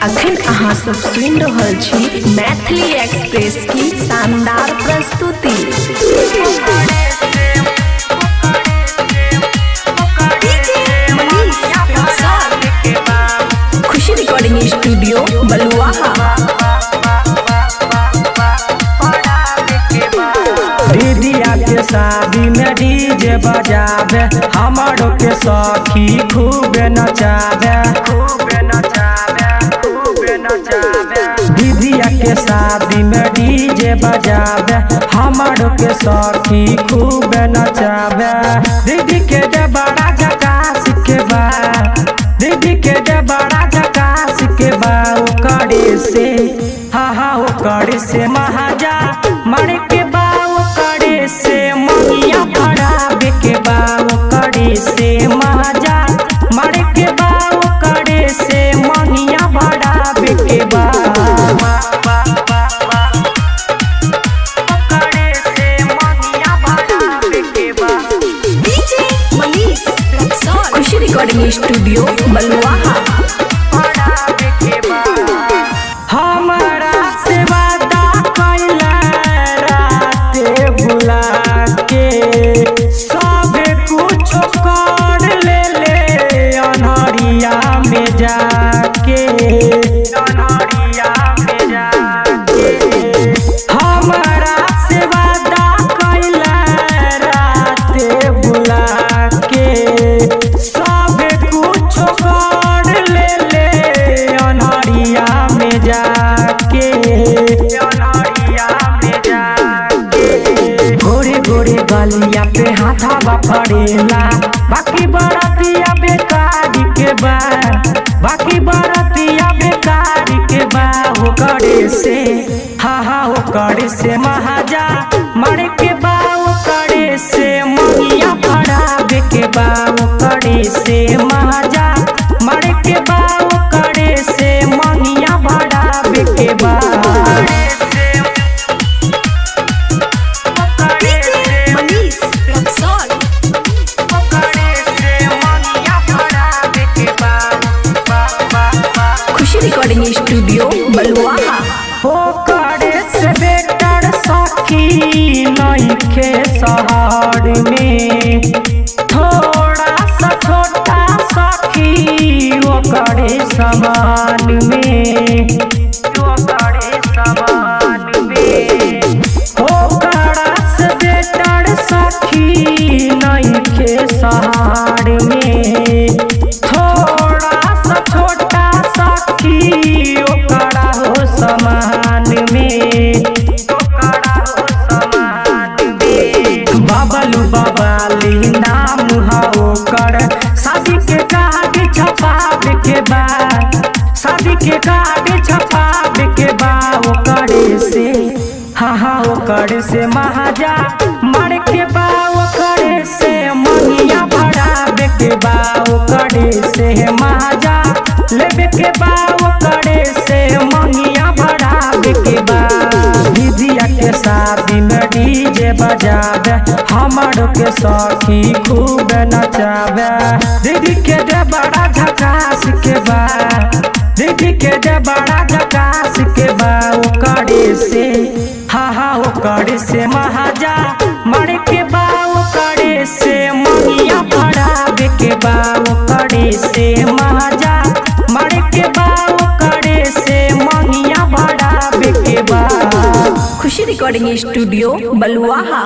अखन अहाँ सब सुन रहल छी मैथिली एक्सप्रेस की शानदार प्रस्तुति। खुशी रिकॉर्डिंग स्टूडियो बलुआहा। दीदिया के शादी में डीजे बजावे, हमारो के सखी खूब नचावे। दीदिया के शादी में डीजे बजावे, हमारो के सखी खूब नचावे। दीदी के जे बड़ा झकास के बा, दीदी के जे बड़ा झकास के बा, ओकरे से हाँ ओकरे से महाजा मारे के बा, ओकरे से मनिया भरावे के बा, ओकरे से महाजा मारे के बा, ओकरे से मनिया भरावे के बा। खुशी रिकॉर्डिंग स्टूडियो बलुआहा। हमारा से वादा कैला राते बुला के, सब कुछ कर ले अनहरिया में जाके, अनहरिया में जाके। हमारा से वादा कैला राते बुला के, सब कुछ कर ले अनहरिया में जाके, अनहरिया में जाके। गोरे गोरे गलिया पे हाथावा पड़ेला, बाकी बरातिया बेकारी के बा, बाकी बरातिया बेकारी के बा। ओकरे से हाँ ओकरे से महाजा मारे के बा, ओकरे से मनिया भरावे के बा, ओकरे से महाजा मारे के बा, ओकरे से मनिया भरावे के बा। खुशी रिकॉर्डिंग स्टूडियो बलुआहा। ओकरे से बेटर सखी नइखे शहर में, थोड़ा सा छोटा सखी ओकरे समान में, ओकरे समान में। ओकरा से बेटर सखी नइखे शहर में, थोड़ा सा छोटा सखी ओकरा हो समान में, ओकरा हो समान में। बाबलू बाबाली नाम हा ओकर, शादी के कार्ड छपावे के बा, शादी के कार्ड छपावे के बा। ओकरे से हाँ ओकरे से महाजा मारे के बा, ओकरे से मनिया भरावे के बा, ओकरे से महाजा लेवे के बा, ओकरे से मनिया भरावे के बा। दीदिया के शादी में डीजे बजावे, हमारो के सखी खूब नचावे। दीदी के जे बड़ा झकास के बा, दीदी के जे बड़ा झकास के बा, ओकरे से हाँ ओकरे से महाजा मारे के बा, ओकरे से मनिया भरावे के बा, ओकरे से महाजा मारे के बा, ओकरे से मनिया भरावे के बा। खुशी रिकॉर्डिंग स्टूडियो बलुआहा।